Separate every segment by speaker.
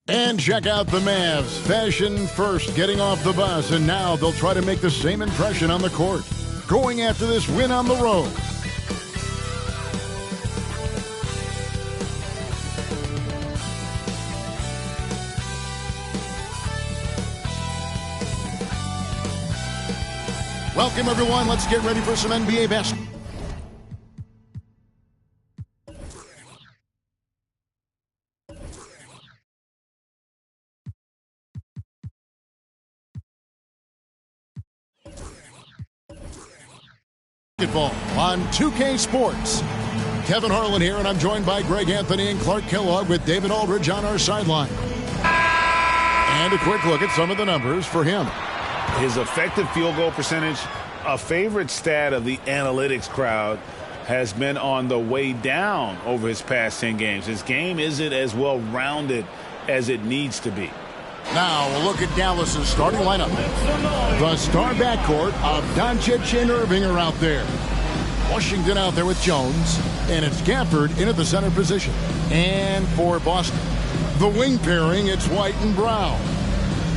Speaker 1: And check out the Mavs. Fashion first, getting off the bus, and now they'll try to make the same impression on the court. Going after this win on the road. Welcome, everyone. Let's get ready for some NBA basketball. On 2K Sports. Kevin Harlan here, and I'm joined by Greg Anthony and Clark Kellogg with David Aldridge on our sideline. And a quick look at some of the numbers for him.
Speaker 2: His effective field goal percentage, a favorite stat of the analytics crowd, has been on the way down over his past 10 games. His game isn't as well-rounded as it needs to be.
Speaker 1: Now we'll look at Dallas's starting lineup. The star backcourt of Doncic and Irving are out there. Washington out there with Jones, and it's Gafford in at the center position. And for Boston, the wing pairing, it's White and Brown.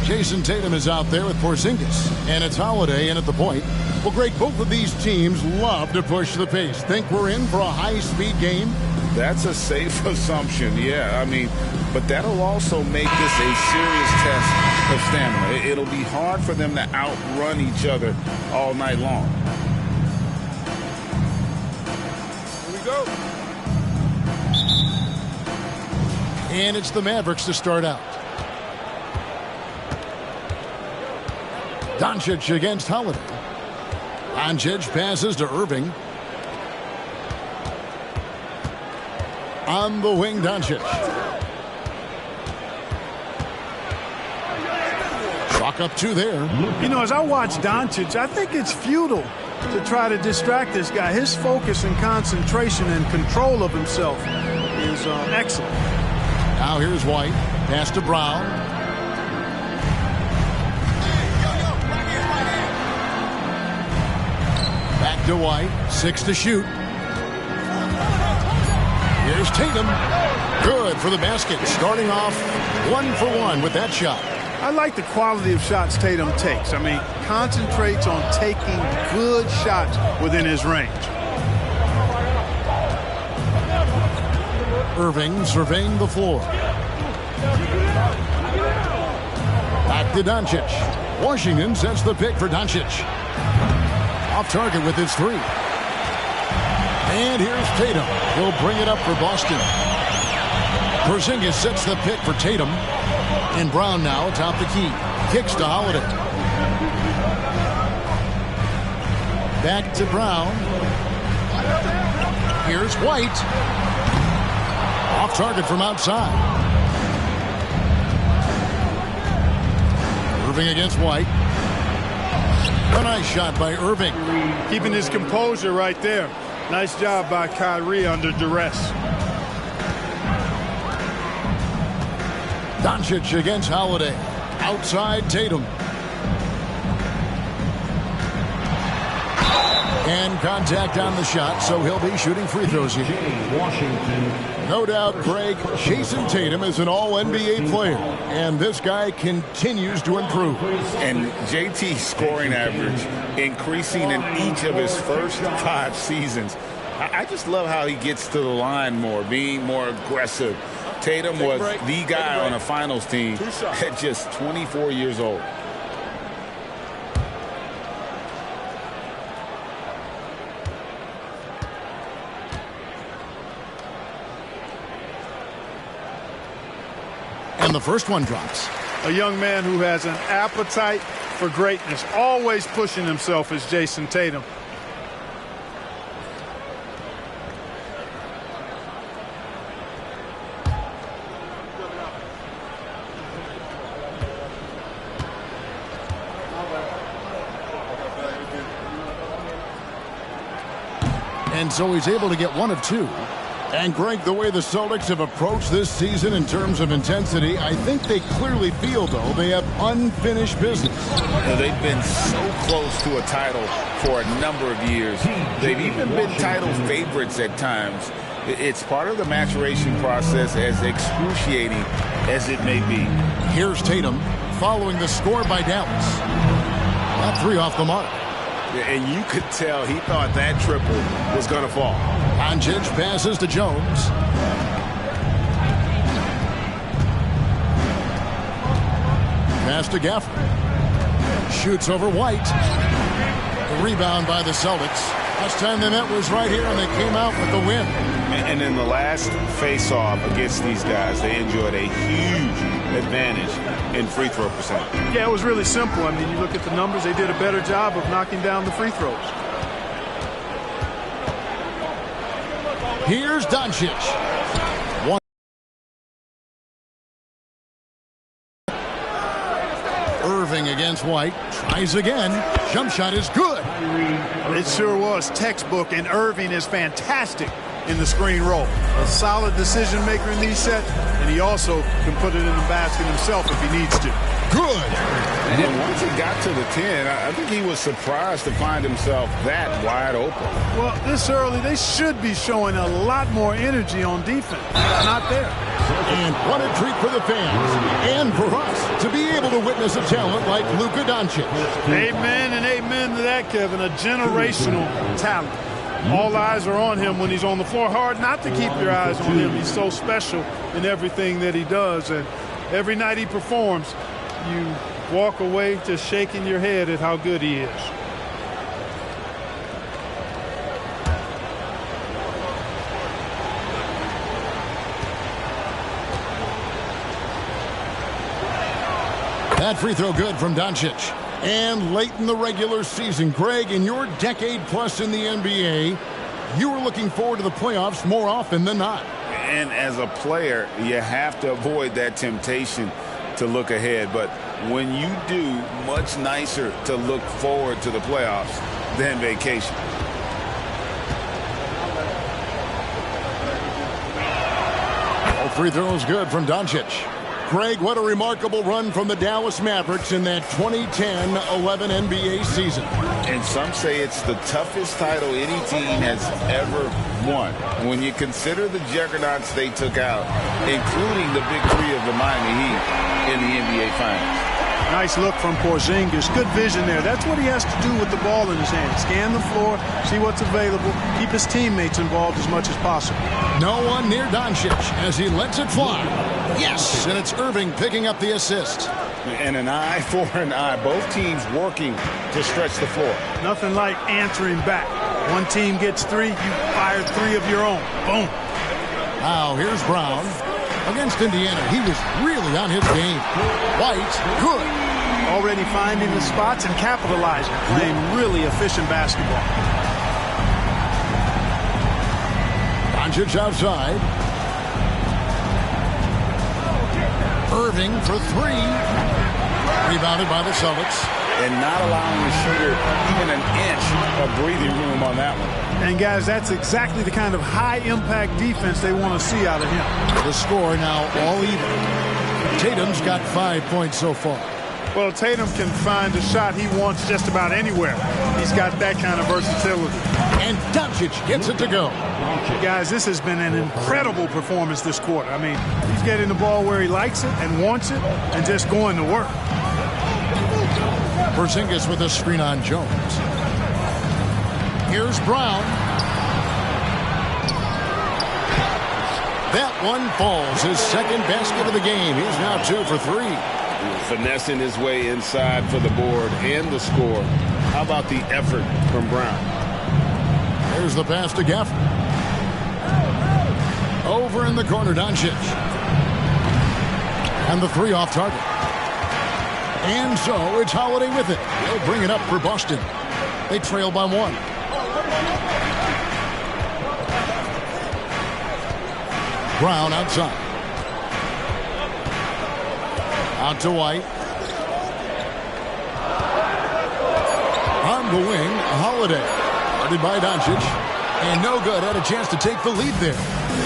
Speaker 1: Jason Tatum is out there with Porzingis, and it's Holiday in at the point. Well, Greg, both of these teams love to push the pace. Think we're in for a high-speed game?
Speaker 2: That's a safe assumption, yeah. But that'll also make this a serious test of stamina. It'll be hard for them to outrun each other all night long. Here we go.
Speaker 1: And it's the Mavericks to start out. Doncic against Holiday. Doncic passes to Irving. On the wing, Doncic. Chalk up two there.
Speaker 3: You know, as I watch Doncic, I think it's futile to try to distract this guy. His focus and concentration and control of himself is excellent.
Speaker 1: Now here's White. Pass to Brown. Back to White. 6 to shoot. Here's Tatum. Good for the basket. Starting off 1 for 1 with that shot.
Speaker 3: I like the quality of shots Tatum takes. Concentrates on taking good shots within his range.
Speaker 1: Irving surveying the floor. Back to Doncic. Washington sets the pick for Doncic. Off target with his three. And here's Tatum. He'll bring it up for Boston. Porzingis sets the pick for Tatum. And Brown now atop the key. Kicks to Holiday. Back to Brown. Here's White. Off target from outside. Irving against White. A nice shot by Irving.
Speaker 3: Keeping his composure right there. Nice job by Kyrie under duress.
Speaker 1: Doncic against Holiday. Outside Tatum. And contact on the shot, so he'll be shooting free throws here.
Speaker 4: Washington.
Speaker 1: No doubt, Greg, Jason Tatum is an all-NBA player, and this guy continues to improve.
Speaker 2: And JT's scoring average increasing in each of his first 5 seasons. I just love how he gets to the line more, being more aggressive. Tatum was the guy on a finals team at just 24 years old.
Speaker 1: And the first one drops.
Speaker 3: A young man who has an appetite for greatness, always pushing himself, is Jason Tatum.
Speaker 1: And so he's able to get 1 of 2. And Greg, the way the Celtics have approached this season in terms of intensity, I think they clearly feel, though, they have unfinished business.
Speaker 2: They've been so close to a title for a number of years. They've even been title favorites at times. It's part of the maturation process, as excruciating as it may be.
Speaker 1: Here's Tatum following the score by Dallas. That three off the mark.
Speaker 4: And you could tell he thought that triple was going to fall.
Speaker 1: Doncic passes to Jones. Pass to Gafford. Shoots over White. The rebound by the Celtics. Last time they met was right here, and they came out with the win.
Speaker 4: And in the last face-off against these guys, they enjoyed a huge advantage in free throw percentage.
Speaker 3: Yeah, it was really simple. I mean, you look at the numbers, they did a better job of knocking down the free throws.
Speaker 1: Here's Doncic. One. Irving against White. Tries again. Jump shot is good.
Speaker 3: It sure was textbook, and Irving is fantastic in the screen roll. A solid decision maker in these sets, and he also can put it in the basket himself if he needs to.
Speaker 1: Good.
Speaker 2: And once he got to the 10, I think he was surprised to find himself that wide open.
Speaker 3: Well, this early, they should be showing a lot more energy on defense. Not there.
Speaker 1: And what a treat for the fans and for us to be able to witness a talent like Luka Doncic.
Speaker 3: Amen and amen to that, Kevin. A generational talent. All eyes are on him when he's on the floor. Hard not to keep your eyes on him. He's so special in everything that he does. And every night he performs, you walk away just shaking your head at how good he is.
Speaker 1: That free throw good from Doncic. And late in the regular season, Greg, in your decade plus in the NBA, you were looking forward to the playoffs more often than not.
Speaker 2: And as a player, you have to avoid that temptation to look ahead. But when you do, much nicer to look forward to the playoffs than vacation.
Speaker 1: All free throws good from Doncic. Greg, what a remarkable run from the Dallas Mavericks in that 2010-11 NBA season.
Speaker 2: And some say it's the toughest title any team has ever won. When you consider the juggernauts they took out, including the big three of the Miami Heat in the NBA Finals.
Speaker 3: Nice look from Porzingis. Good vision there. That's what he has to do with the ball in his hand. Scan the floor, see what's available, keep his teammates involved as much as possible.
Speaker 1: No one near Doncic as he lets it fly. Yes, and it's Irving picking up the assist.
Speaker 2: And an eye for an eye. Both teams working to stretch the floor.
Speaker 3: Nothing like answering back. One team gets three, you fire three of your own. Boom.
Speaker 1: Now here's Brown. Against Indiana, he was really on his game. White, good.
Speaker 3: Already finding the spots and capitalizing. Playing really efficient basketball.
Speaker 1: Doncic outside. Irving for three. Rebounded by the Celtics.
Speaker 2: And not allowing the shooter even an inch of breathing room on that one.
Speaker 3: And, guys, that's exactly the kind of high-impact defense they want to see out of him.
Speaker 1: The score now all even. Tatum's got 5 points so far.
Speaker 3: Well, Tatum can find a shot he wants just about anywhere. He's got that kind of versatility.
Speaker 1: And Doncic gets it to go.
Speaker 3: Guys, this has been an incredible performance this quarter. I mean, he's getting the ball where he likes it and wants it and just going to work.
Speaker 1: Porzingis with a screen on Jones. Here's Brown. That one falls. His second basket of the game. He's now 2 for 3.
Speaker 4: Finessing his way inside for the board and the score. How about the effort from Brown?
Speaker 1: There's the pass to Gafford. Over in the corner, Doncic. And the three off target. And so it's Holiday with it. They'll bring it up for Boston. They trail by 1. Brown outside. Out to White. On the wing, Holiday. Guarded by Doncic. And no good. Had a chance to take the lead there.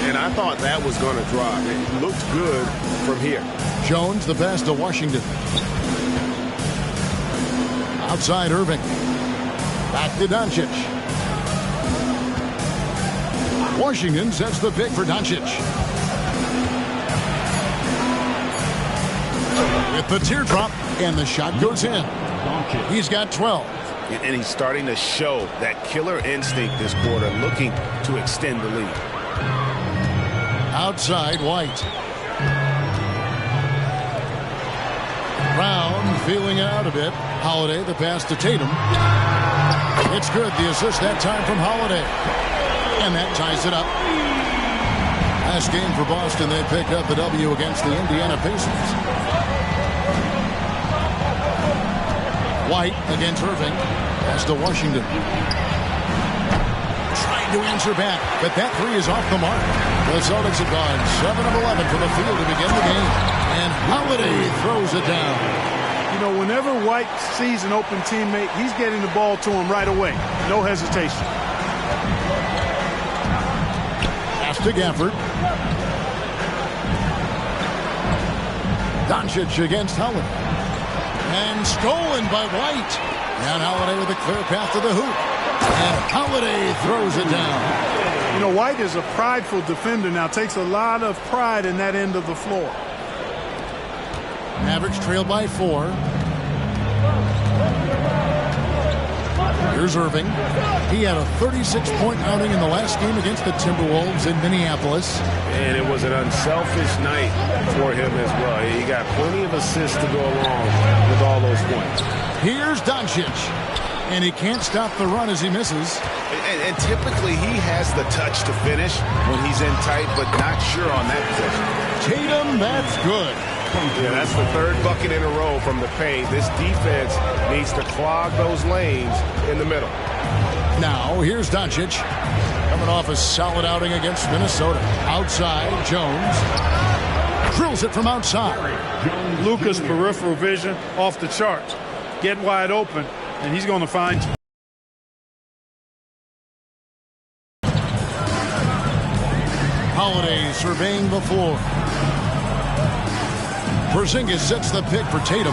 Speaker 4: And I thought that was going to drop. It looked good from here.
Speaker 1: Jones, the pass to Washington. Outside Irving. Back to Doncic. Washington sets the pick for Doncic. With the teardrop, and the shot goes in. He's got 12.
Speaker 4: And he's starting to show that killer instinct this quarter, looking to extend the lead.
Speaker 1: Outside, White. Brown feeling it out a bit. Holiday, the pass to Tatum. It's good. The assist that time from Holiday. And that ties it up. Last game for Boston, they picked up the W against the Indiana Pacers. White against Irving. Pass to Washington. Trying to answer back, but that three is off the mark. The Celtics have gone 7 of 11 from the field to begin the game. And Holiday throws it down.
Speaker 3: You know, whenever White sees an open teammate, he's getting the ball to him right away. No hesitation.
Speaker 1: Pass to Gafford. Doncic against Holiday. And stolen by White. And Holiday with a clear path to the hoop. And Holiday throws it down.
Speaker 3: You know, White is a prideful defender now. Takes a lot of pride in that end of the floor.
Speaker 1: Mavericks trail by 4. Here's Irving. He had a 36-point outing in the last game against the Timberwolves in Minneapolis.
Speaker 4: And it was an unselfish night for him as well. He got plenty of assists to go along with all those points.
Speaker 1: Here's Doncic. And he can't stop the run as he misses.
Speaker 4: And typically he has the touch to finish when he's in tight, but not sure on that possession.
Speaker 1: Tatum, that's good.
Speaker 4: Yeah, that's the third bucket in a row from the paint. This defense needs to clog those lanes in the middle.
Speaker 1: Now, here's Doncic. Coming off a solid outing against Minnesota. Outside, Jones. Drills it from outside.
Speaker 3: Luka's peripheral vision off the charts. Get wide open, and he's going to find you.
Speaker 1: Holiday surveying the floor. Porzingis sets the pick for Tatum.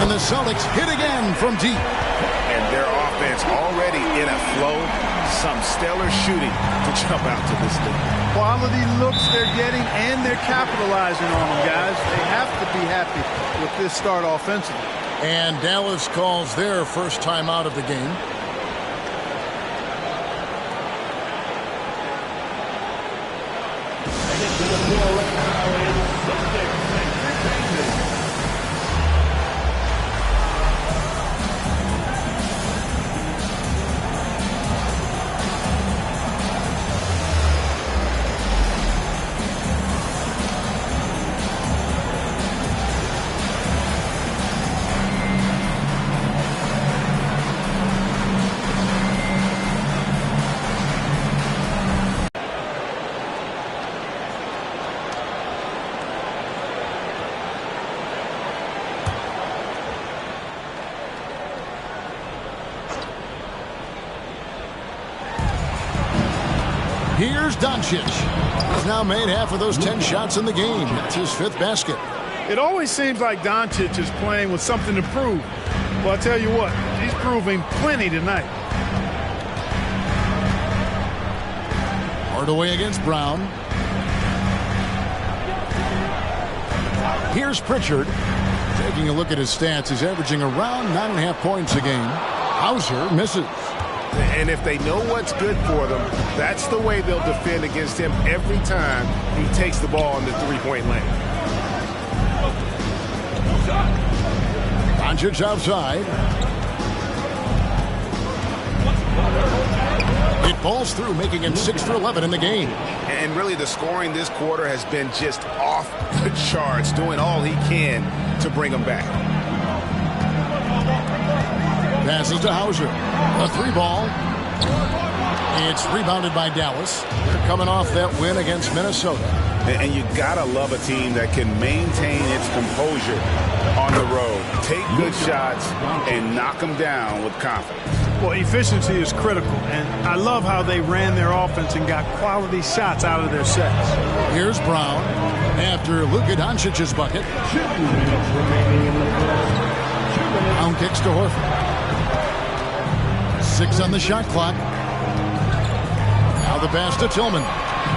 Speaker 1: And the Celtics hit again from deep.
Speaker 4: And their offense already in a flow. Some stellar shooting to jump out to this league.
Speaker 3: Quality looks they're getting, and they're capitalizing on them, guys. They have to be happy with this start offensively.
Speaker 1: And Dallas calls their first time out of the game. Here's Doncic. He's now made half of those 10 shots in the game. That's his 5th basket.
Speaker 3: It always seems like Doncic is playing with something to prove. Well, I tell you what, he's proving plenty tonight.
Speaker 1: Hardaway against Brown. Here's Pritchard. Taking a look at his stats, he's averaging around 9.5 points a game. Hauser misses.
Speaker 4: And if they know what's good for them, that's the way they'll defend against him every time he takes the ball in the three-point lane.
Speaker 1: Doncic outside. It falls through, making him 6 for 11 in the game.
Speaker 4: And really the scoring this quarter has been just off the charts, doing all he can to bring them back.
Speaker 1: Passes to Hauser. A 3-ball. It's rebounded by Dallas. They're coming off that win against Minnesota.
Speaker 4: And you gotta love a team that can maintain its composure on the road. Take good shots and knock them down with confidence.
Speaker 3: Well, efficiency is critical, and I love how they ran their offense and got quality shots out of their sets.
Speaker 1: Here's Brown after Luka Doncic's bucket. Brown kicks to Horford. 6 on the shot clock. Now the pass to Tillman.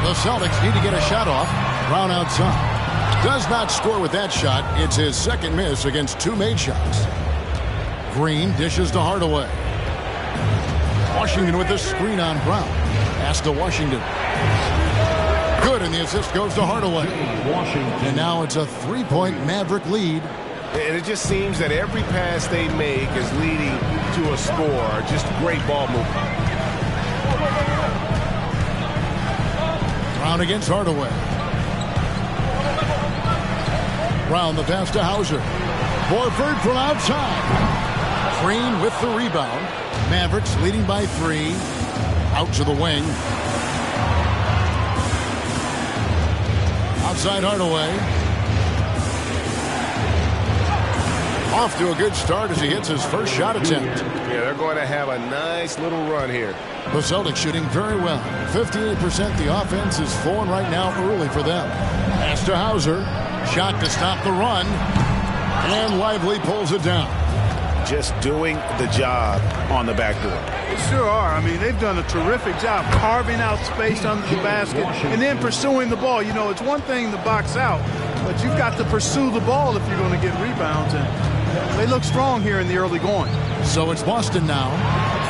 Speaker 1: The Celtics need to get a shot off. Brown outside. Does not score with that shot. It's his second miss against 2 made shots. Green dishes to Hardaway. Washington with the screen on Brown. Pass to Washington. Good, and the assist goes to Hardaway. And now it's a 3-point Maverick lead.
Speaker 5: And it just seems that every pass they make is leading to a score. Just great ball movement.
Speaker 1: Brown against Hardaway. Brown the pass to Hauser. Horford from outside. Green with the rebound. Mavericks leading by 3. Out to the wing. Outside Hardaway. Off to a good start as he hits his first shot attempt.
Speaker 5: Yeah, they're going to have a nice little run here.
Speaker 1: The Celtics shooting very well. 58%. The offense is flowing right now early for them. Pass to Hauser. Shot to stop the run. And Lively pulls it down.
Speaker 4: Just doing the job on the back door.
Speaker 3: They sure are. I mean, they've done a terrific job carving out space under the basket and then pursuing the ball. You know, it's one thing to box out, but you've got to pursue the ball if you're going to get rebounds. And they look strong here in the early going.
Speaker 1: So it's Boston now,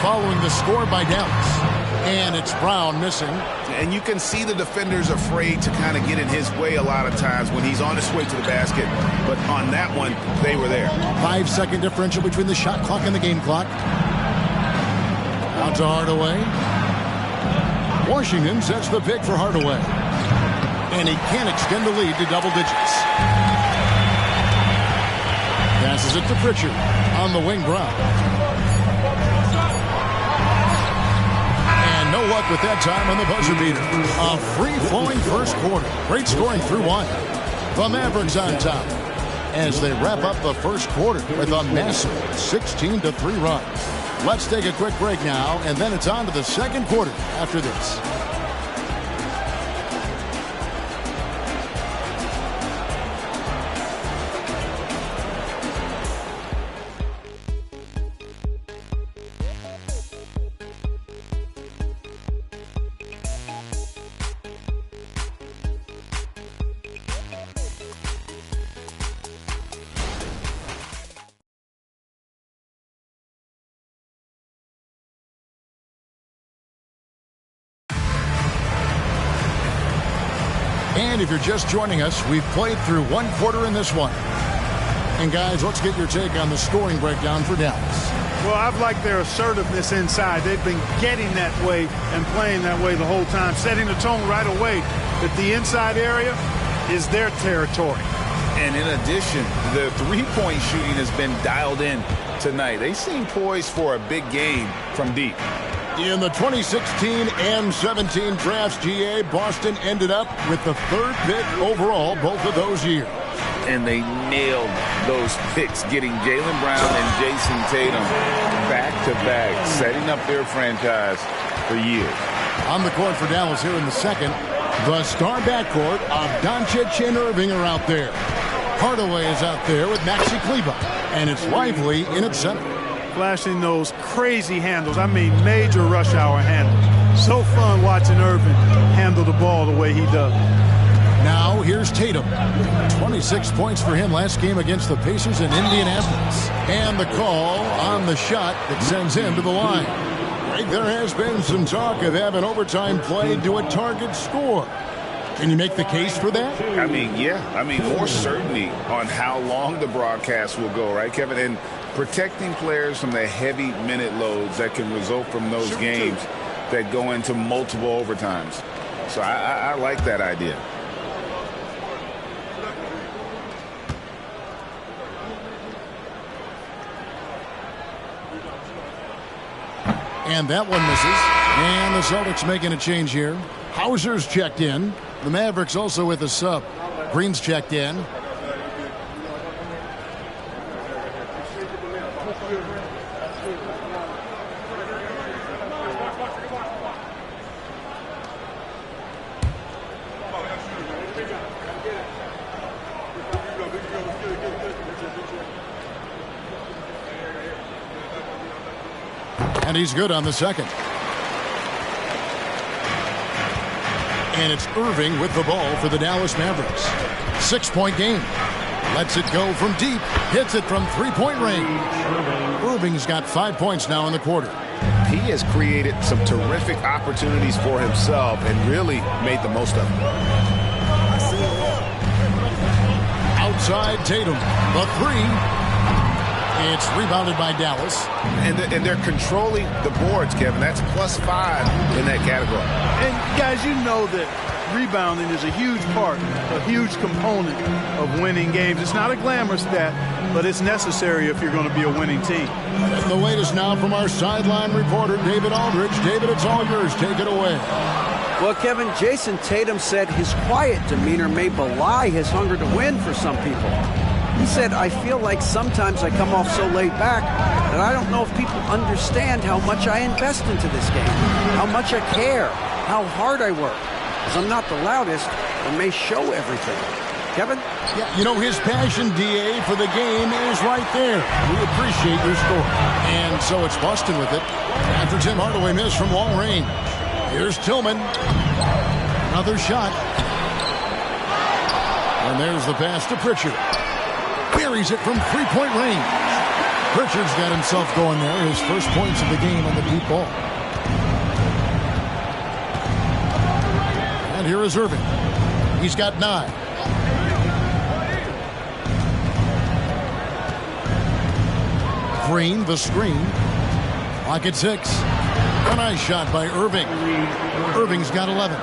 Speaker 1: following the score by Dallas. And it's Brown missing.
Speaker 4: And you can see the defenders afraid to kind of get in his way a lot of times when he's on his way to the basket. But on that one, they were there.
Speaker 1: 5-second differential between the shot clock and the game clock. Out to Hardaway. Washington sets the pick for Hardaway. And he can't extend the lead to double digits. Passes it to Pritchard. On the wing, Brown. No luck with that time on the buzzer beater. A free-flowing first quarter. Great scoring through 1. The Mavericks on top as they wrap up the first quarter with a massive 16-3 run. Let's take a quick break now, and then it's on to the second quarter after this. And if you're just joining us, we've played through one quarter in this one. And guys, let's get your take on the scoring breakdown for Dallas.
Speaker 3: Well, I've liked their assertiveness inside. They've been getting that way and playing that way the whole time, setting the tone right away that the inside area is their territory.
Speaker 2: And in addition, the three-point shooting has been dialed in tonight. They seem poised for a big game from deep.
Speaker 1: In the 2016 and 17 drafts, GA, Boston ended up with the 3rd pick overall both of those years.
Speaker 2: And they nailed those picks, getting Jaylen Brown and Jason Tatum back-to-back, setting up their franchise for years.
Speaker 1: On the court for Dallas here in the second, the star backcourt of Doncic and Irving are out there. Hardaway is out there with Maxi Kleber, and it's Lively in its center.
Speaker 3: Flashing those crazy handles. I mean, major rush hour handles. So fun watching Irving handle the ball the way he does.
Speaker 1: Now here's Tatum. 26 points for him last game against the Pacers in Indianapolis. And the call on the shot that sends him to the line. Greg, there has been some talk of having overtime played to a target score. Can you make the case for that?
Speaker 2: I mean, yeah. I mean, more certainty on how long the broadcast will go, right, Kevin? And protecting players from the heavy minute loads that can result from those games that go into multiple overtimes. So I like that idea.
Speaker 1: And that one misses. And the Celtics making a change here. Hauser's checked in. The Mavericks also with a sub. Green's checked in. And he's good on the second. And it's Irving with the ball for the Dallas Mavericks. 6-point game. Lets it go from deep. Hits it from three-point range. Irving's got 5 points now in the quarter.
Speaker 4: He has created some terrific opportunities for himself and really made the most of them.
Speaker 1: Outside Tatum. The three. It's rebounded by Dallas.
Speaker 4: And they're controlling the boards, Kevin. That's +5 in that category.
Speaker 3: And, guys, you know that rebounding is a huge part, a huge component of winning games. It's not a glamorous stat, but it's necessary if you're going to be a winning team.
Speaker 1: And the latest now from our sideline reporter, David Aldridge. David, it's all yours. Take it away.
Speaker 6: Well, Kevin, Jason Tatum said his quiet demeanor may belie his hunger to win for some people. He said, I feel like sometimes I come off so laid back that I don't know if people understand how much I invest into this game, how much I care, how hard I work. Because I'm not the loudest and may show everything. Kevin?
Speaker 1: Yeah, you know, his passion, DA, for the game is right there. We appreciate your story. And so it's Boston with it. After Tim Hardaway missed from long range. Here's Tillman. Another shot. And there's the pass to Pritchard. Buries it from three-point range. Pritchard's got himself going there. His first points of the game on the deep ball. And here is Irving. He's got 9. Green, the screen. Clock at 6. A nice shot by Irving. Irving's got 11.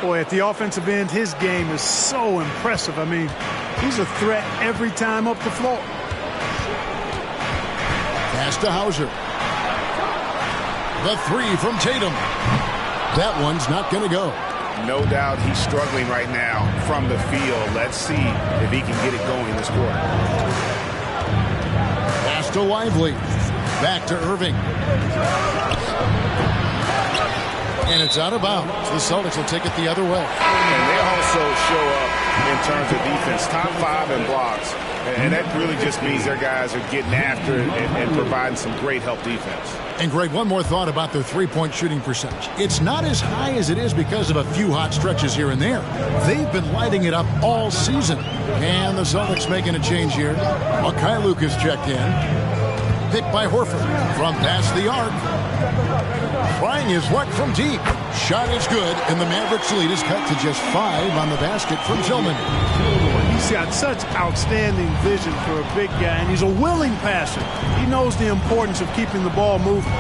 Speaker 3: Boy, at the offensive end, his game is so impressive. I mean, he's a threat every time up the floor.
Speaker 1: Pass to Hauser. The three from Tatum. That one's not going to go.
Speaker 4: No doubt he's struggling right now from the field. Let's see if he can get it going this quarter.
Speaker 1: Pass to Lively. Back to Irving. And it's out of bounds. The Celtics will take it the other way.
Speaker 4: And they also show up in terms of defense, top 5 in blocks. And that really just means their guys are getting after it and providing some great help defense.
Speaker 1: And Greg, one more thought about their three-point shooting percentage. It's not as high as it is because of a few hot stretches here and there. They've been lighting it up all season. And the Celtics making a change here. Makai Lucas checked in. Picked by Horford from past the arc. Trying his luck from deep. Shot is good, and the Mavericks lead is cut to just 5 on the basket from Tillman.
Speaker 3: He's got such outstanding vision for a big guy, and he's a willing passer. He knows the importance of keeping the ball moving.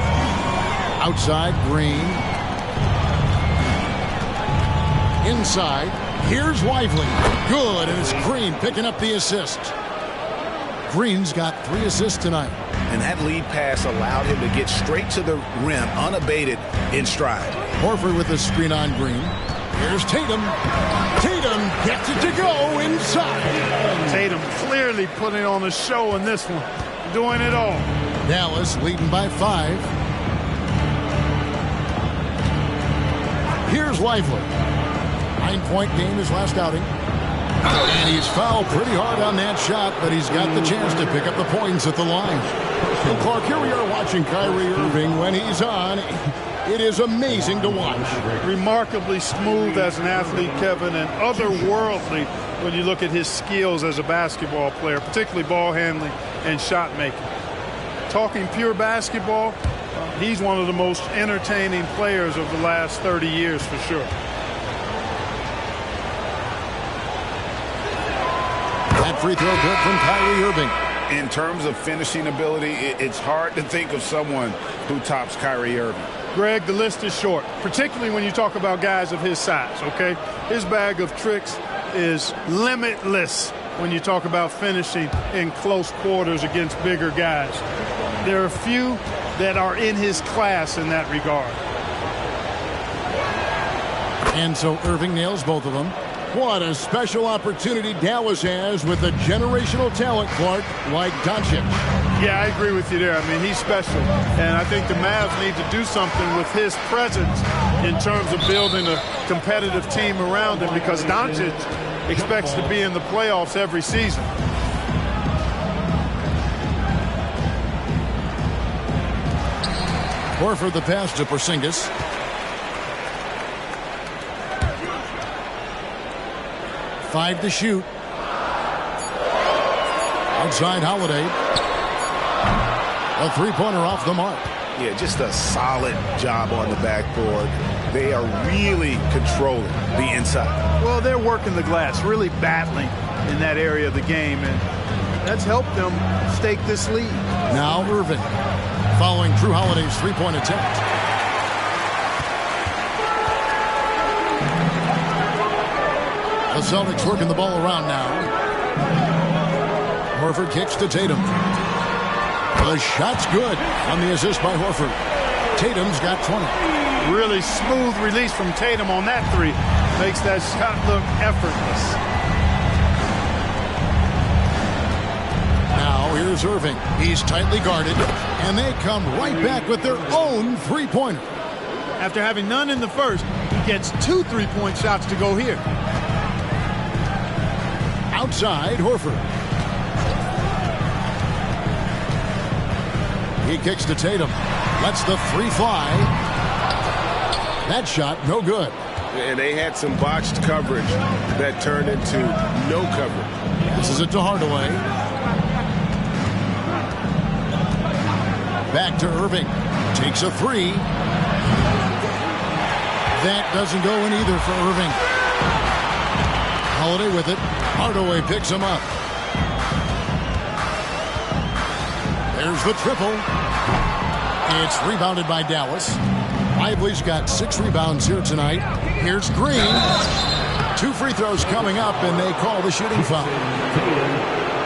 Speaker 1: Outside, Green. Inside, here's Lively. Good, and it's Green picking up the assist. Green's got 3 assists tonight.
Speaker 4: And that lead pass allowed him to get straight to the rim, unabated, in stride.
Speaker 1: Horford with the screen on Green. Here's Tatum. Tatum gets it to go inside.
Speaker 3: Tatum clearly putting on a show in this one. Doing it all.
Speaker 1: Dallas leading by 5. Here's Lively. 9-point game his last outing. And he's fouled pretty hard on that shot, but he's got the chance to pick up the points at the line. And Clark, here we are watching Kyrie Irving. When he's on, it is amazing to watch.
Speaker 3: Remarkably smooth as an athlete, Kevin, and otherworldly when you look at his skills as a basketball player, particularly ball handling and shot making. Talking pure basketball, he's one of the most entertaining players of the last 30 years for sure.
Speaker 1: That free throw good from Kyrie Irving.
Speaker 4: In terms of finishing ability, it's hard to think of someone who tops Kyrie Irving.
Speaker 3: Greg, the list is short, particularly when you talk about guys of his size, okay? His bag of tricks is limitless when you talk about finishing in close quarters against bigger guys. There are few that are in his class in that regard.
Speaker 1: And so Irving nails both of them. What a special opportunity Dallas has with a generational talent, Clark, like Doncic.
Speaker 3: Yeah, I agree with you there. I mean, he's special. And I think the Mavs need to do something with his presence in terms of building a competitive team around him, because Doncic expects to be in the playoffs every season.
Speaker 1: Horford the pass to Porzingis. 5 to shoot. Outside Holiday. A three-pointer off the mark.
Speaker 4: Yeah, just a solid job on the backboard. They are really controlling the inside.
Speaker 3: Well, they're working the glass, really battling in that area of the game, and that's helped them stake this lead.
Speaker 1: Now Irving, following Drew Holiday's three-point attempt. The Celtics working the ball around now. Horford kicks to Tatum. The shot's good on the assist by Horford. Tatum's got 20.
Speaker 3: Really smooth release from Tatum on that three. Makes that shot look effortless.
Speaker 1: Now here's Irving. He's tightly guarded, and they come right back with their own three-pointer.
Speaker 3: After having none in the first, he gets 2 3-point shots to go here.
Speaker 1: Outside Horford. He kicks to Tatum. Lets the three fly. That shot, no good.
Speaker 4: And they had some botched coverage that turned into no coverage.
Speaker 1: Passes it to Hardaway. Back to Irving. Takes a three. That doesn't go in either for Irving. Holiday with it. Hardaway picks him up. There's the triple. It's rebounded by Dallas. Lively's got 6 rebounds here tonight. Here's Green. 2 free throws coming up, and they call the shooting foul.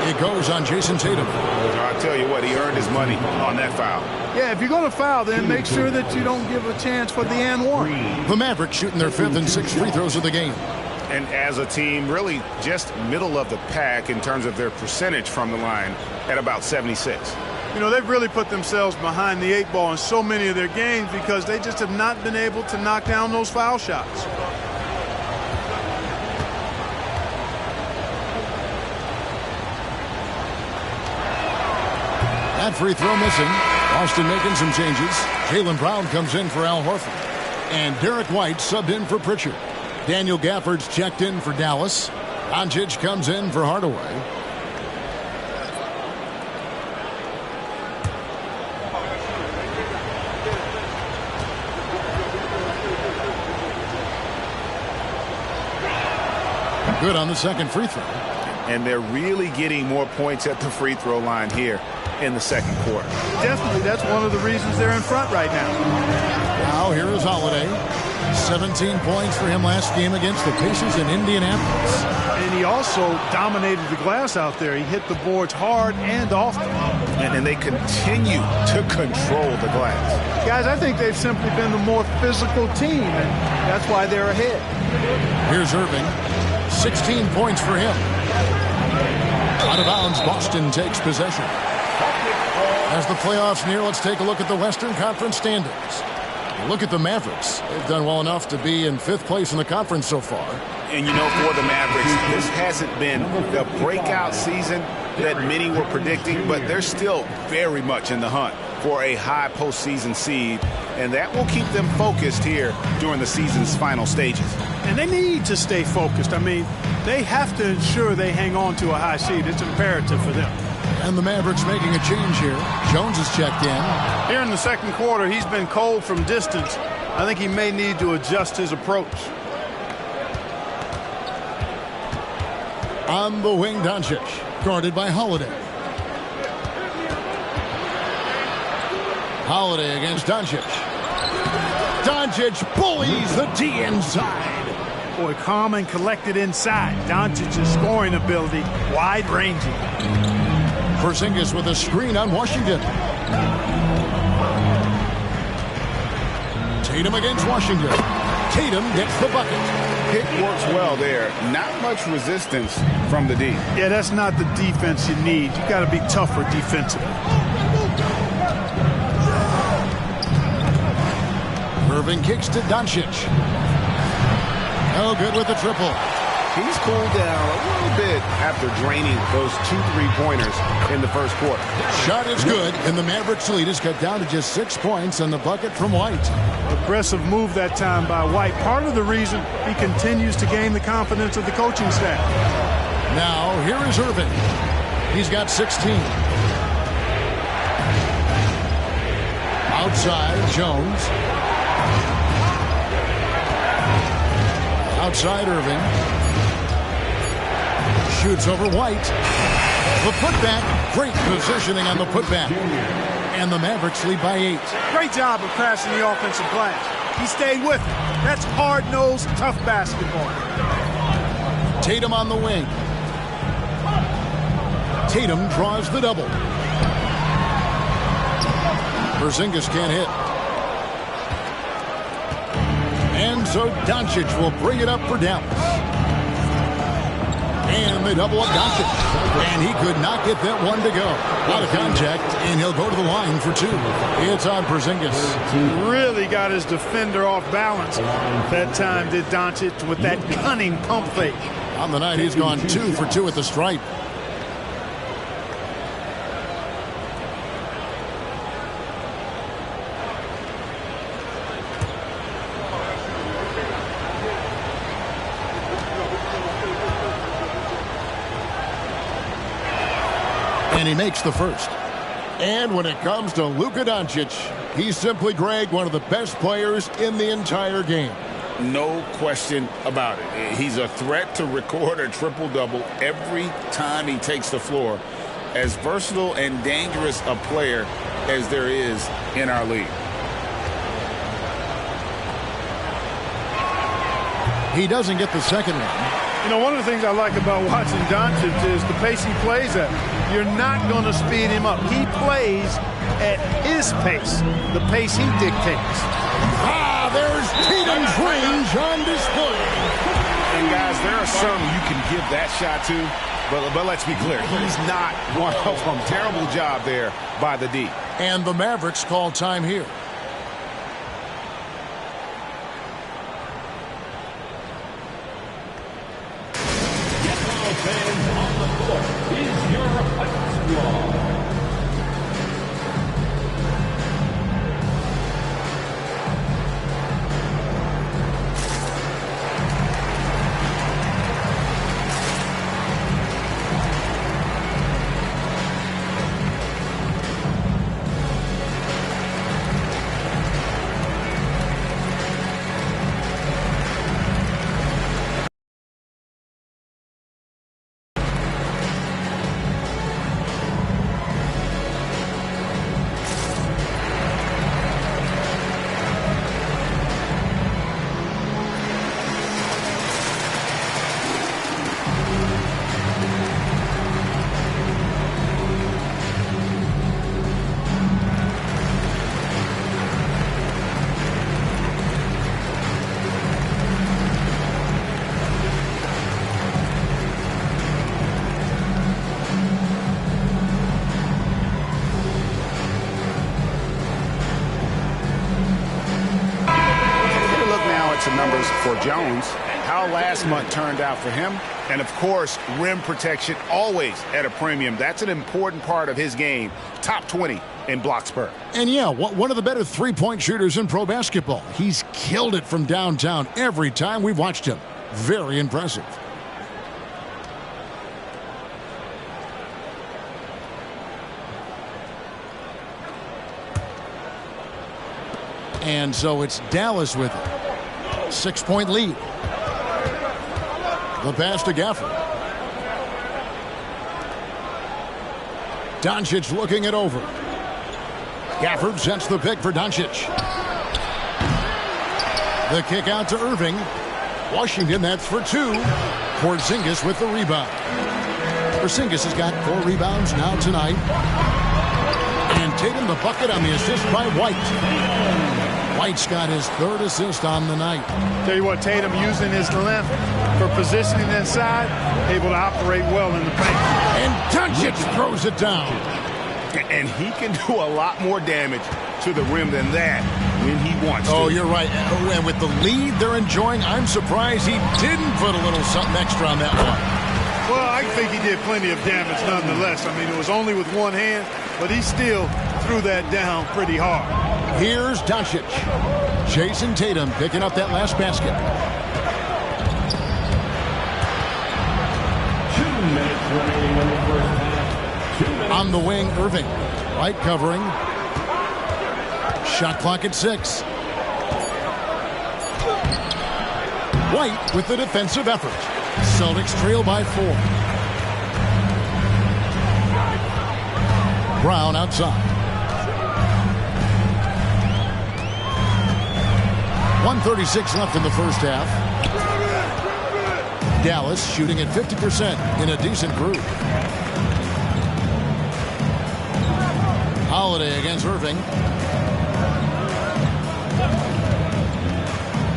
Speaker 1: It goes on Jason Tatum.
Speaker 4: I'll tell you what, he earned his money on that foul.
Speaker 3: Yeah, if you're going to foul, then make sure that you don't give a chance for the and one.
Speaker 1: The Mavericks shooting their 5th and 6th free throws of the game.
Speaker 4: And as a team, really just middle of the pack in terms of their percentage from the line at about 76.
Speaker 3: You know, they've really put themselves behind the 8 ball in so many of their games because they just have not been able to knock down those foul shots.
Speaker 1: That free throw missing. Boston making some changes. Jaylen Brown comes in for Al Horford. And Derek White subbed in for Pritchard. Daniel Gafford's checked in for Dallas. Doncic comes in for Hardaway. Good on the second free throw.
Speaker 4: And they're really getting more points at the free throw line here in the second quarter.
Speaker 3: Definitely, that's one of the reasons they're in front right now.
Speaker 1: Now here is Holiday. 17 points for him last game against the Pacers in Indianapolis.
Speaker 3: And he also dominated the glass out there. He hit the boards hard and often.
Speaker 4: And they continue to control the glass.
Speaker 3: Guys, I think they've simply been the more physical team, and that's why they're ahead.
Speaker 1: Here's Irving. 16 points for him. Out of bounds, Boston takes possession. As the playoffs near, let's take a look at the Western Conference standings. Look at the Mavericks. They've done well enough to be in 5th place in the conference so far.
Speaker 4: And you know, for the Mavericks, this hasn't been the breakout season that many were predicting, but they're still very much in the hunt for a high postseason seed, and that will keep them focused here during the season's final stages.
Speaker 3: And they need to stay focused. I mean, they have to ensure they hang on to a high seed. It's imperative for them.
Speaker 1: And the Mavericks making a change here. Jones is checked in.
Speaker 3: Here in the second quarter, he's been cold from distance. I think he may need to adjust his approach.
Speaker 1: On the wing, Doncic, guarded by Holiday. Holiday against Doncic. Doncic bullies the D inside.
Speaker 3: Boy, calm and collected inside. Doncic's scoring ability, wide-ranging.
Speaker 1: Porzingis with a screen on Washington. Tatum against Washington. Tatum gets the bucket.
Speaker 4: Pick works well there. Not much resistance from the D.
Speaker 3: Yeah, that's not the defense you need. You got to be tougher defensively.
Speaker 1: Irving kicks to Doncic. No good with the triple.
Speaker 4: He's cooled down a little bit after draining those 2 3-pointers in the first quarter.
Speaker 1: Shot is good, and the Mavericks lead is cut down to just 6 points on the bucket from White.
Speaker 3: Aggressive move that time by White. Part of the reason he continues to gain the confidence of the coaching staff.
Speaker 1: Now, here is Irving. He's got 16. Outside, Jones. Outside, Irving. Shoots over White. The putback. Great positioning on the putback. And the Mavericks lead by 8.
Speaker 3: Great job of crashing the offensive glass. He stayed with it. That's hard-nosed, tough basketball.
Speaker 1: Tatum on the wing. Tatum draws the double. Porzingis can't hit. And so Doncic will bring it up for Dallas. And they double up Doncic. And he could not get that one to go. Out of contact, and he'll go to the line for 2. It's on Porzingis.
Speaker 3: Really got his defender off balance. That time did Doncic with that cunning pump fake.
Speaker 1: On the night, he's gone 2 for 2 at the stripe. And he makes the first. And when it comes to Luka Doncic, he's simply, Greg, one of the best players in the entire game.
Speaker 2: No question about it. He's a threat to record a triple-double every time he takes the floor. As versatile and dangerous a player as there is in our league.
Speaker 1: He doesn't get the second one.
Speaker 3: You know, one of the things I like about watching Doncic is the pace he plays at. You're not going to speed him up. He plays at his pace, the pace he dictates.
Speaker 1: There's Tatum's range on display.
Speaker 4: And, guys, there are some you can give that shot to, but let's be clear. He's not one of them. Terrible job there by the D.
Speaker 1: And the Mavericks call time here.
Speaker 4: Some numbers for Jones, how last month turned out for him, and of course rim protection always at a premium. That's an important part of his game. Top 20 in blocks per.
Speaker 1: And yeah, one of the better three-point shooters in pro basketball. He's killed it from downtown every time we've watched him. Very impressive. And so it's Dallas with it. 6-point lead. The pass to Gafford. Doncic looking it over. Gafford sets the pick for Doncic. The kick out to Irving. Washington, that's for 2. Porzingis with the rebound. Porzingis has got 4 rebounds now tonight. And Tatum the bucket on the assist by White. White's got his 3rd assist on the night.
Speaker 3: Tell you what, Tatum using his length for positioning inside, able to operate well in the paint.
Speaker 1: And Doncic throws it down.
Speaker 4: And he can do a lot more damage to the rim than that when he wants to.
Speaker 1: Oh, you're right. And with the lead they're enjoying, I'm surprised he didn't put a little something extra on that one.
Speaker 3: Well, I think he did plenty of damage nonetheless. I mean, it was only with one hand, but he still threw that down pretty hard.
Speaker 1: Here's Doncic. Jason Tatum picking up that last basket.
Speaker 7: 2 minutes remaining in the first half.
Speaker 1: On the wing, Irving. White covering. Shot clock at 6. White with the defensive effort. Celtics trail by 4. Brown outside. 1:36 left in the first half. Dallas shooting at 50% in a decent group. Holiday against Irving.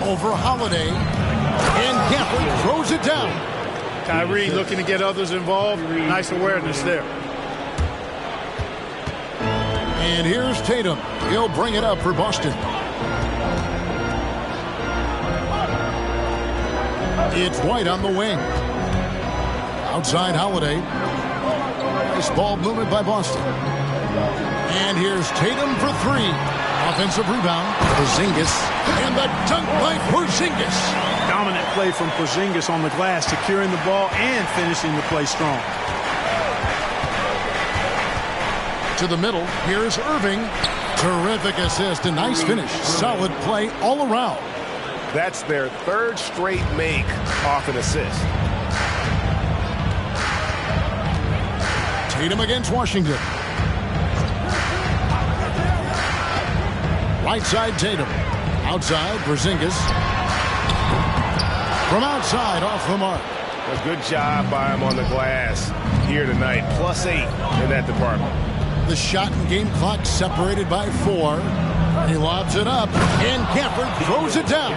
Speaker 1: Over Holiday. And Gafford throws it down.
Speaker 3: Kyrie looking to get others involved. Nice awareness there.
Speaker 1: And here's Tatum. He'll bring it up for Boston. It's White on the wing. Outside Holiday. Nice ball movement by Boston. And here's Tatum for 3. Offensive rebound. Porzingis. And the dunk by Porzingis.
Speaker 3: Dominant play from Porzingis on the glass, securing the ball and finishing the play strong.
Speaker 1: To the middle. Here's Irving. Terrific assist. A nice finish. Solid play all around.
Speaker 5: That's their 3rd straight make off an assist.
Speaker 1: Tatum against Washington. Right side Tatum. Outside Porzingis. From outside off the mark.
Speaker 5: A good job by him on the glass here tonight. +8 in that department.
Speaker 1: The shot and game clock separated by 4. He lobs it up, and Gafford throws it down.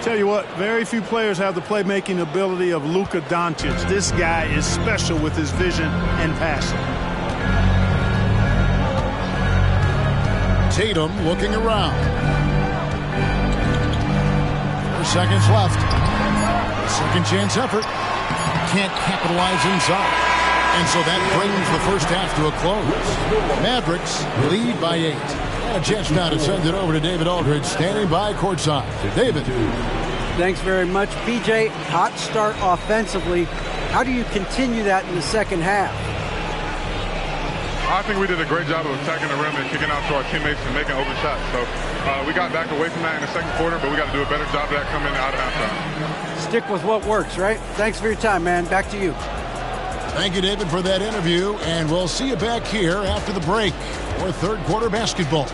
Speaker 3: Tell you what, very few players have the playmaking ability of Luka Doncic. This guy is special with his vision and passing.
Speaker 1: Tatum looking around. 4 seconds left. Second chance effort. Can't capitalize inside. And so that brings the first half to a close. Mavericks lead by 8. A chance now to send it over to David Aldridge, standing by courtside. David.
Speaker 6: Thanks very much, PJ. Hot start offensively. How do you continue that in the second half?
Speaker 8: I think we did a great job of attacking the rim and kicking out to our teammates and making open shots. So we got back away from that in the second quarter, but we got to do a better job of that coming out of halftime.
Speaker 6: Stick with what works, right? Thanks for your time, man. Back to you.
Speaker 1: Thank you, David, for that interview, and we'll see you back here after the break for third quarter basketball.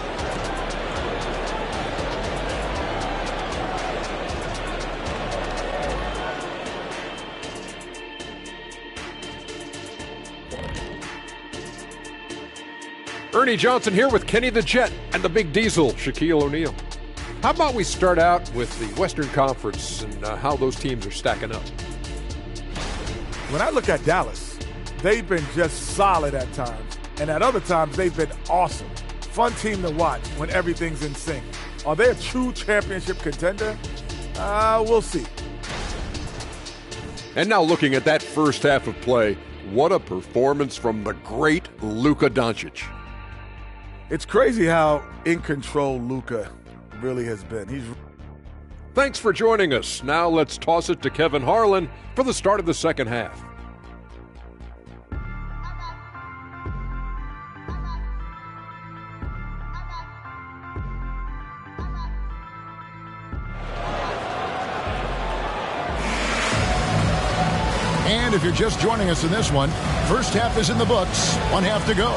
Speaker 9: Ernie Johnson here with Kenny the Jet and the Big Diesel, Shaquille O'Neal. How about we start out with the Western Conference and how those teams are stacking up?
Speaker 10: When I look at Dallas, they've been just solid at times, and at other times they've been awesome. Fun team to watch when everything's in sync. Are they a true championship contender? We'll see.
Speaker 9: And now looking at that first half of play, what a performance from the great Luka Doncic.
Speaker 10: It's crazy how in control Luka really has been.
Speaker 9: Thanks for joining us. Now let's toss it to Kevin Harlan for the start of the second half.
Speaker 1: And if you're just joining us in this one, first half is in the books, one half to go.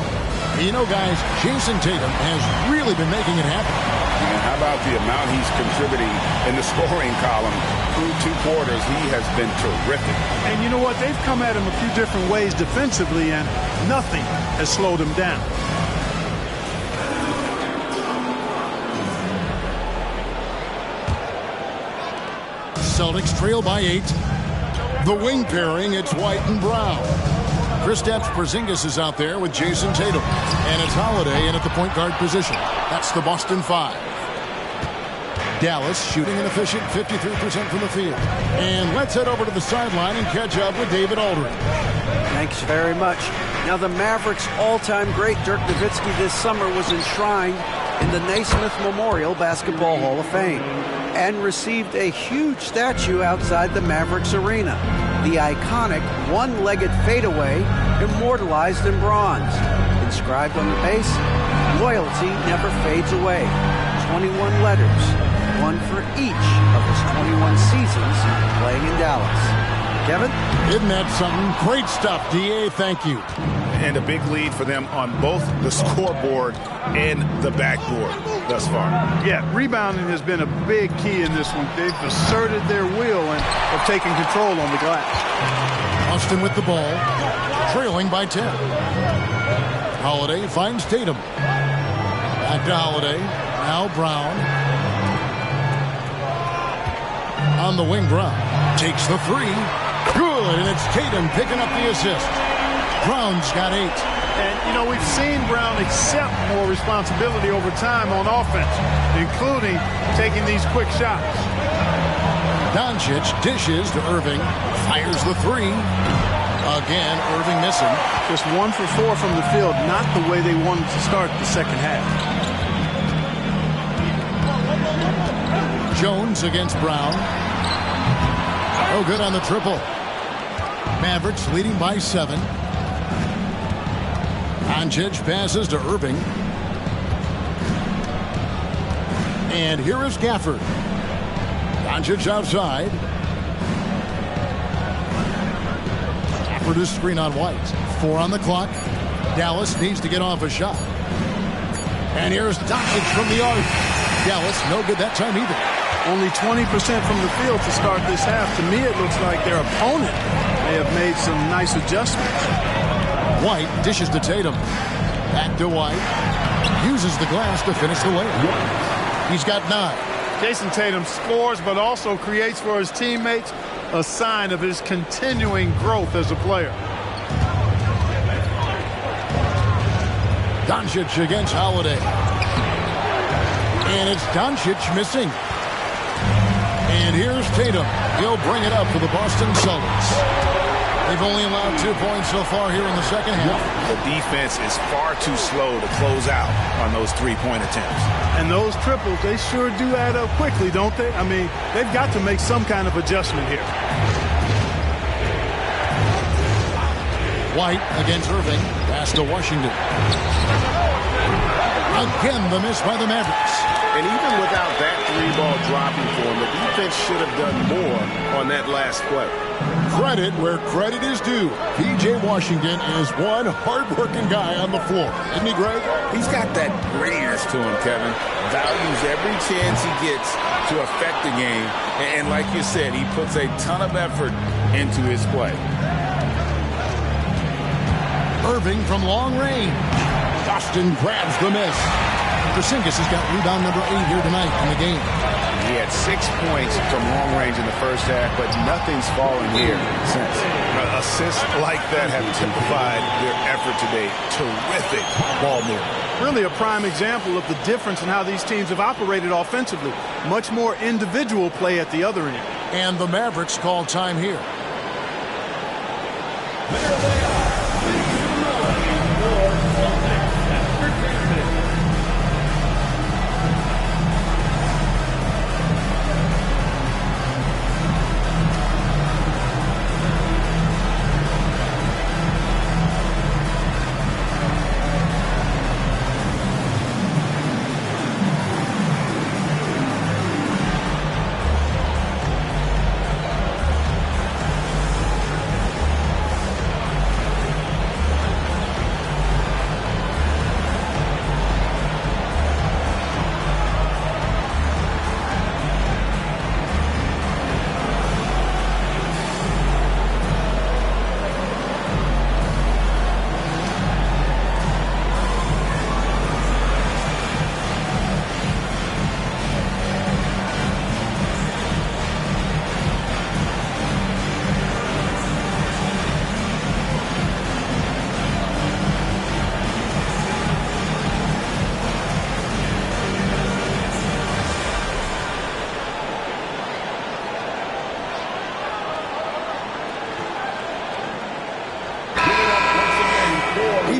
Speaker 1: You know, guys, Jason Tatum has really been making it happen.
Speaker 4: And how about the amount he's contributing in the scoring column through 2 quarters? He has been terrific.
Speaker 3: And you know what? They've come at him a few different ways defensively, and nothing has slowed him down.
Speaker 1: Celtics trail by 8. The wing pairing, it's White and Brown. Kristaps Porzingis is out there with Jason Tatum. And it's Holiday in at the point guard position. That's the Boston 5. Dallas shooting an efficient 53% from the field. And let's head over to the sideline and catch up with David Aldridge.
Speaker 6: Thanks very much. Now, the Mavericks' all-time great Dirk Nowitzki this summer was enshrined in the Naismith Memorial Basketball Hall of Fame and received a huge statue outside the Mavericks arena. The iconic one-legged fadeaway immortalized in bronze. Inscribed on the base, loyalty never fades away. 21 letters, one for each of his 21 seasons playing in Dallas. Kevin?
Speaker 1: Isn't that something? Great stuff, D.A. Thank you.
Speaker 4: And a big lead for them on both the scoreboard and the backboard thus far.
Speaker 3: Yeah, rebounding has been a big key in this one. They've asserted their will and have taken control on the glass.
Speaker 1: Austin with the ball, trailing by 10. Holiday finds Tatum. Back to Holiday. Now Brown. On the wing, Brown takes the three. Good, and it's Tatum picking up the assist. Brown's got 8.
Speaker 3: And, you know, we've seen Brown accept more responsibility over time on offense, including taking these quick shots.
Speaker 1: Doncic dishes to Irving. Fires the three. Again, Irving missing.
Speaker 3: Just 1 for 4 from the field, not the way they wanted to start the second half.
Speaker 1: Jones against Brown. Oh, good on the triple. Mavericks leading by 7. Doncic passes to Irving. And here is Gafford. Doncic outside. Gafford is screen on White. 4 on the clock. Dallas needs to get off a shot. And here's Doncic from the arc. Dallas no good that time either.
Speaker 3: Only 20% from the field to start this half. To me, it looks like their opponent may have made some nice adjustments.
Speaker 1: White dishes to Tatum. Back to White. Uses the glass to finish the layup. He's got 9.
Speaker 3: Jason Tatum scores, but also creates for his teammates a sign of his continuing growth as a player.
Speaker 1: Doncic against Holiday. And it's Doncic missing. And here's Tatum. He'll bring it up for the Boston Celtics. They've only allowed 2 points so far here in the second half.
Speaker 4: The defense is far too slow to close out on those three-point attempts.
Speaker 3: And those triples, they sure do add up quickly, don't they? I mean, they've got to make some kind of adjustment here.
Speaker 1: White against Irving. Pass to Washington. Again, the miss by the Mavericks.
Speaker 5: And even without that 3-ball dropping for him, the defense should have done more on that last play.
Speaker 1: Credit where credit is due. P.J. Washington is one hard-working guy on the floor. Isn't he, Greg?
Speaker 2: He's got that grittiness to him, Kevin. Values every chance he gets to affect the game. And like you said, he puts a ton of effort into his play.
Speaker 1: Irving from long range. Austin grabs the miss. Porzingis has got rebound number 8 here tonight in the game.
Speaker 4: He had 6 points from long range in the first half, but nothing's fallen here since. Assists like that have typified their effort today. Terrific ball movement.
Speaker 3: Really a prime example of the difference in how these teams have operated offensively. Much more individual play at the other end.
Speaker 1: And the Mavericks call time here.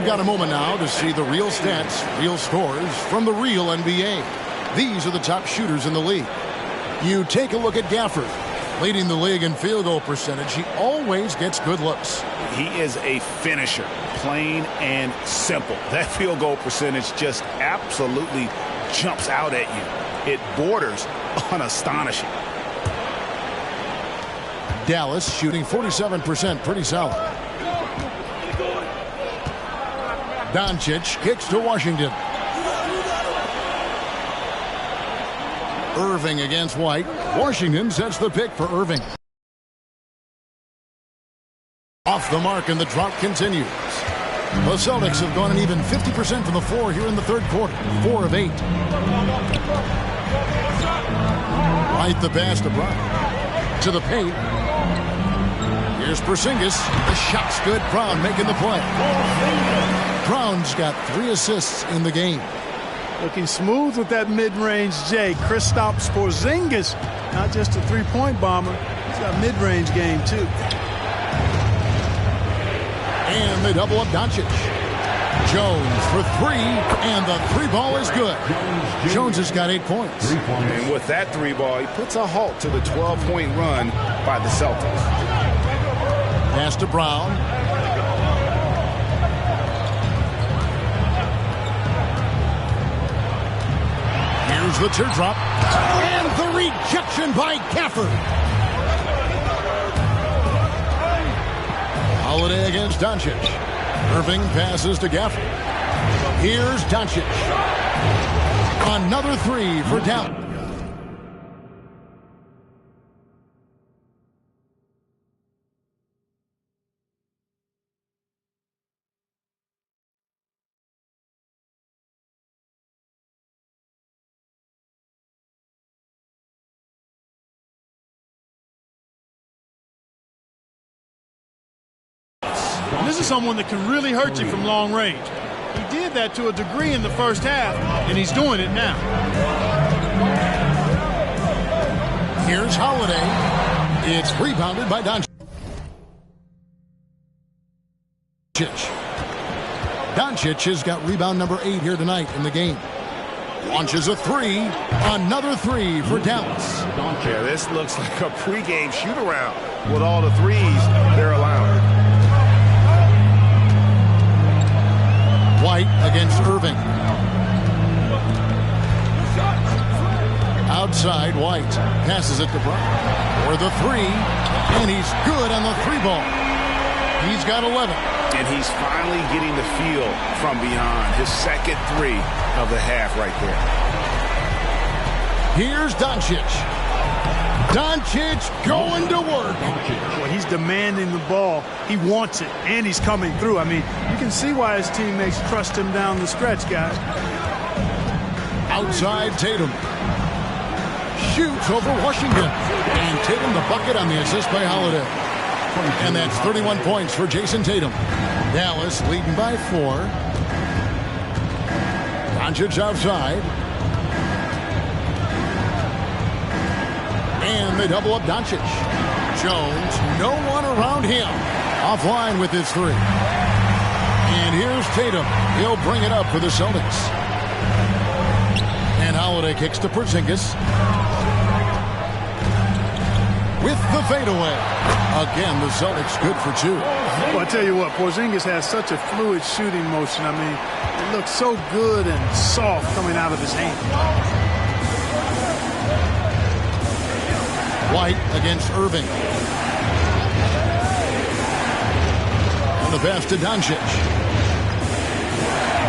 Speaker 1: got a moment now to see the real stats, real scores from the real NBA. These are the top shooters in the league. You take a look at Gafford, leading the league in field goal percentage. He always gets good looks.
Speaker 4: He is a finisher, plain and simple. That field goal percentage just absolutely jumps out at you. It borders on astonishing.
Speaker 1: Dallas shooting 47%, pretty solid. Doncic kicks to Washington. Irving against White. Washington sets the pick for Irving. Off the mark, and the drought continues. The Celtics have gone an even 50% from the floor here in the third quarter. 4 of 8. Right the pass to Brown. To the paint. Here's Porzingis. The shot's good. Brown making the play. Brown's got 3 assists in the game.
Speaker 3: Looking smooth with that mid-range J. Kristaps Porzingis, not just a three-point bomber. He's got mid-range game, too.
Speaker 1: And they double up Doncic. Jones for 3, and the 3 ball is good. Jones has got 8 points.
Speaker 4: And with that 3 ball, he puts a halt to the 12-point run by the Celtics.
Speaker 1: Pass to Brown. Here's the teardrop. And the rejection by Gafford. Holiday against Doncic. Irving passes to Gafford. Here's Doncic. Another 3 for Dallas.
Speaker 3: This is someone that can really hurt you from long range. He did that to a degree in the first half, and he's doing it now.
Speaker 1: Here's Holiday. It's rebounded by Doncic. Doncic has got rebound number 8 here tonight in the game. Launches a 3. Another 3 for Dallas.
Speaker 4: Yeah, this looks like a pregame shoot-around with all the threes they're allowing.
Speaker 1: White against Irving. Outside, White passes it to Brown for the 3, and he's good on the 3 ball. He's got 11.
Speaker 4: And he's finally getting the feel from beyond. His second 3 of the half right there.
Speaker 1: Here's Doncic. Doncic going to work.
Speaker 3: Well, he's demanding the ball. He wants it, and he's coming through. I mean, you can see why his teammates trust him down the stretch, guys.
Speaker 1: Outside, Tatum. Shoots over Washington. And Tatum the bucket on the assist by Holiday. And that's 31 points for Jason Tatum. Dallas leading by 4. Doncic outside. And they double up Doncic. Jones, no one around him. Offline with his 3. And here's Tatum. He'll bring it up for the Celtics. And Holiday kicks to Porzingis. With the fadeaway. Again, the Celtics good for 2.
Speaker 3: Well, I tell you what, Porzingis has such a fluid shooting motion. I mean, it looks so good and soft coming out of his hand.
Speaker 1: White against Irving. And the pass to Doncic.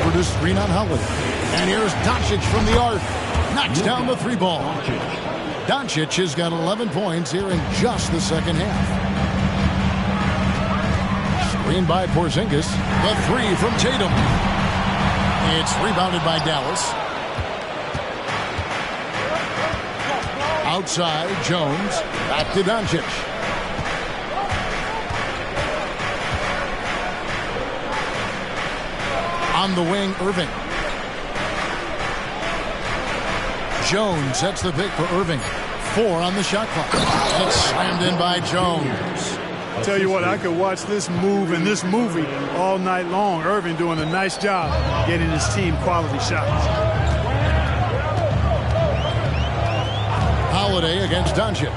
Speaker 1: For the screen on Holiday. And here's Doncic from the arc. Knocks down the 3 ball. Doncic has got 11 points here in just the second half. Screen by Porzingis. The 3 from Tatum. It's rebounded by Dallas. Outside, Jones. Back to Doncic. On the wing, Irving. Jones sets the pick for Irving. 4 on the shot clock. It's slammed in by Jones.
Speaker 3: Tell you what, I could watch this move and this movie all night long. Irving doing a nice job getting his team quality shots.
Speaker 1: Holiday against Doncic.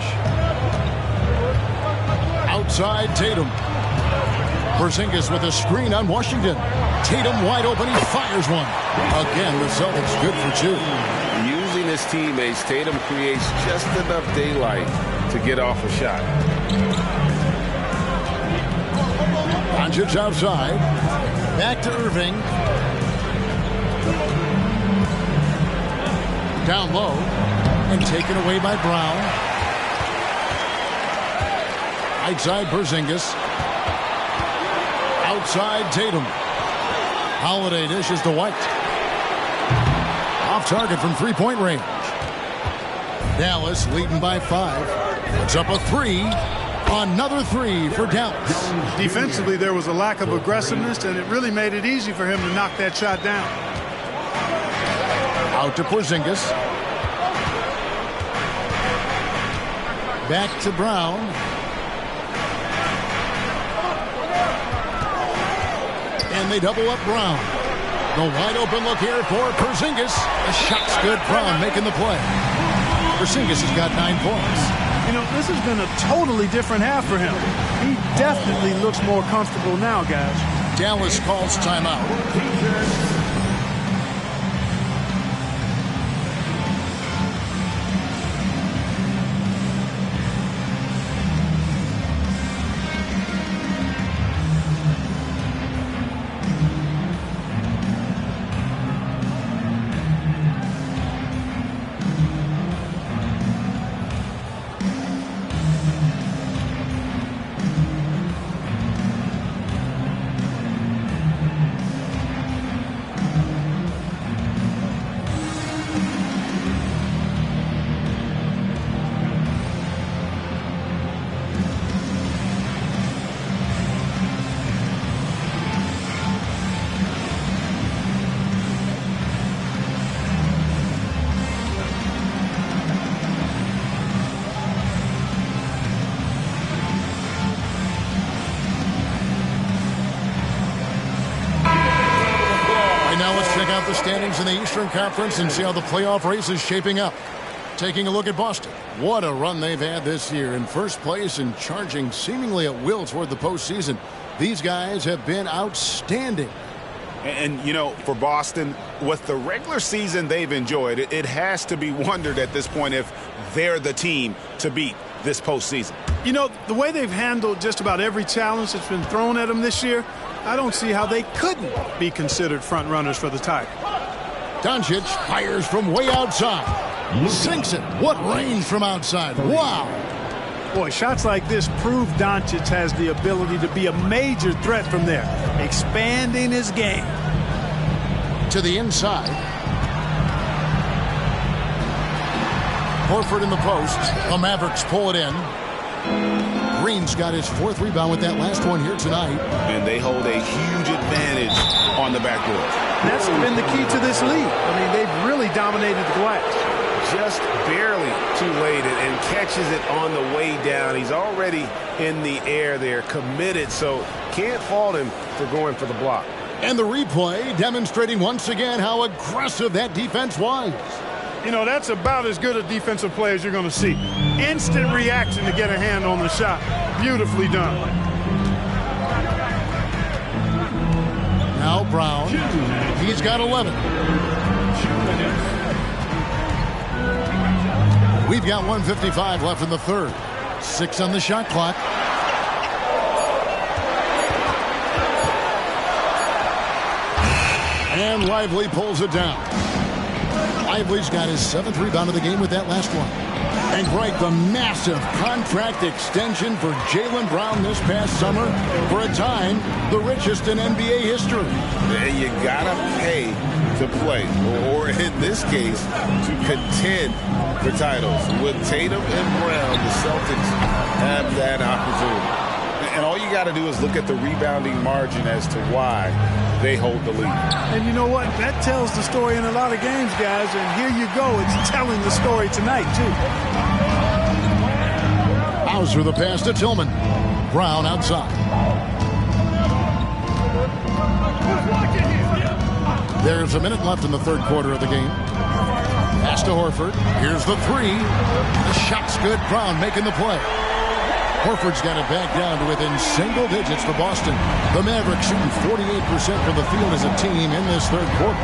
Speaker 1: Outside Tatum. Porzingis with a screen on Washington. Tatum wide open. He fires one. Again, the Celtics good for two.
Speaker 4: Using his teammates, Tatum creates just enough daylight to get off a shot.
Speaker 1: Doncic outside. Back to Irving. Down low. And taken away by Brown. Outside Porzingis. Outside Tatum. Holiday dishes to White. Off target from three-point range. Dallas leading by 5. It's up a 3. Another 3 for Dallas.
Speaker 3: Defensively, there was a lack of aggressiveness, and it really made it easy for him to knock that shot down.
Speaker 1: Out to Porzingis. Back to Brown. And they double up Brown. The wide open look here for Porzingis. The shot's good. Brown making the play. Porzingis has got 9 points.
Speaker 3: You know, this has been a totally different half for him. He definitely looks more comfortable now, guys.
Speaker 1: Dallas calls timeout. The standings in the Eastern Conference and see how the playoff race is shaping up. Taking a look at Boston. What a run they've had this year. In first place and charging seemingly at will toward the postseason. These guys have been outstanding.
Speaker 4: And, you know, for Boston, with the regular season they've enjoyed, it has to be wondered at this point if they're the team to beat this postseason.
Speaker 3: You know, the way they've handled just about every challenge that's been thrown at them this year, I don't see how they couldn't be considered front runners for the title.
Speaker 1: Doncic fires from way outside. Sinks it. What range from outside. Wow.
Speaker 3: Boy, shots like this prove Doncic has the ability to be a major threat from there, expanding his game.
Speaker 1: To the inside. Horford in the post. The Mavericks pull it in. Green's got his 4th rebound with that last one here tonight.
Speaker 4: And they hold a huge advantage on the backboard.
Speaker 3: That's been the key to this league. I mean, they've really dominated the glass.
Speaker 4: Just barely too late and catches it on the way down. He's already in the air there, committed, so can't fault him for going for the block.
Speaker 1: And the replay demonstrating once again how aggressive that defense was.
Speaker 3: You know, that's about as good a defensive play as you're going to see. Instant reaction to get a hand on the shot. Beautifully done.
Speaker 1: Now Brown. He's got 11. We've got 1:55 left in the third. 6 on the shot clock. And Lively pulls it down. Lively's got his 7th rebound of the game with that last one. And right, the massive contract extension for Jaylen Brown this past summer. For a time, the richest in NBA history.
Speaker 2: And you gotta pay to play, or in this case, to contend for titles. With Tatum and Brown, the Celtics have that opportunity. And all you got to do is look at the rebounding margin as to why they hold the lead.
Speaker 3: And you know what? That tells the story in a lot of games, guys. And here you go. It's telling the story tonight, too.
Speaker 1: Hauser the pass to Tillman. Brown outside. There's a minute left in the third quarter of the game. Pass to Horford. Here's the three. The shot's good. Brown making the play. Horford's got it back down to within single digits to Boston. The Mavericks shooting 48% from the field as a team in this third quarter.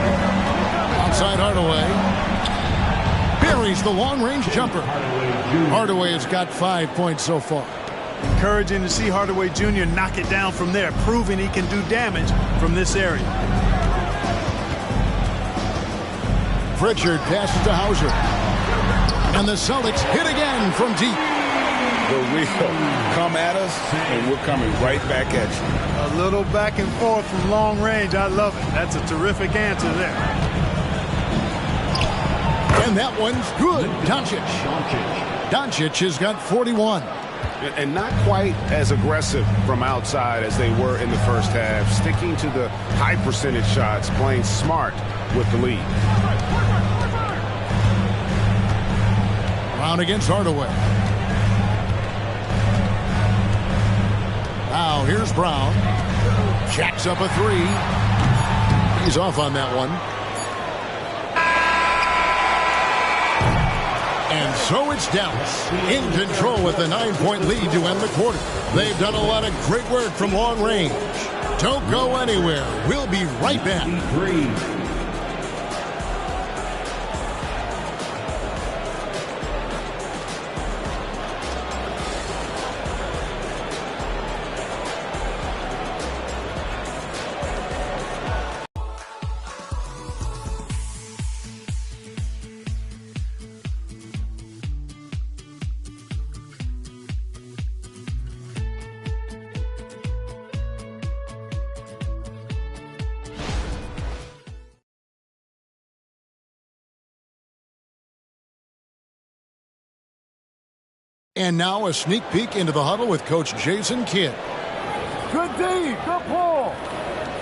Speaker 1: Outside Hardaway. Buries the long-range jumper. Hardaway has got 5 points so far.
Speaker 3: Encouraging to see Hardaway Jr. knock it down from there, proving he can do damage from this area.
Speaker 1: Pritchard passes to Hauser. And the Celtics hit again from deep.
Speaker 2: The wheel come at us, and we're coming right back at you.
Speaker 3: A little back and forth from long range. I love it. That's a terrific answer there.
Speaker 1: And that one's good. Doncic has got 41.
Speaker 4: And not quite as aggressive from outside as they were in the first half. Sticking to the high percentage shots, playing smart with the lead.
Speaker 1: Brown against Hardaway. Now here's Brown. Jacks up a three. He's off on that one. And so it's Dallas in control with the 9-point lead to end the quarter. They've done a lot of great work from long range. Don't go anywhere. We'll be right back. And now a sneak peek into the huddle with Coach Jason Kidd.
Speaker 11: Good D, good pull.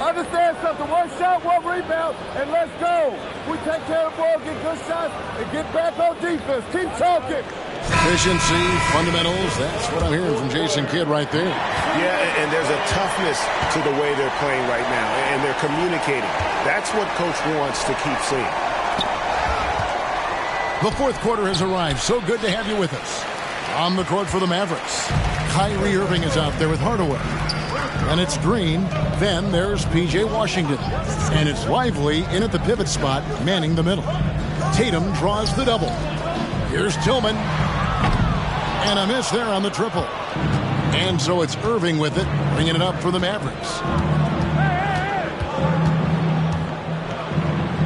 Speaker 11: Understand something, one shot, one rebound, and let's go. We take care of the ball, get good shots, and get back on defense. Keep talking.
Speaker 1: Efficiency, fundamentals, that's what I'm hearing from Jason Kidd right there.
Speaker 4: Yeah, and there's a toughness to the way they're playing right now, and they're communicating. That's what Coach wants to keep seeing.
Speaker 1: The fourth quarter has arrived. So good to have you with us. On the court for the Mavericks, Kyrie Irving is out there with Hardaway. And it's Green. Then there's P.J. Washington. And it's Lively in at the pivot spot, manning the middle. Tatum draws the double. Here's Tillman. And a miss there on the triple. And so it's Irving with it, bringing it up for the Mavericks.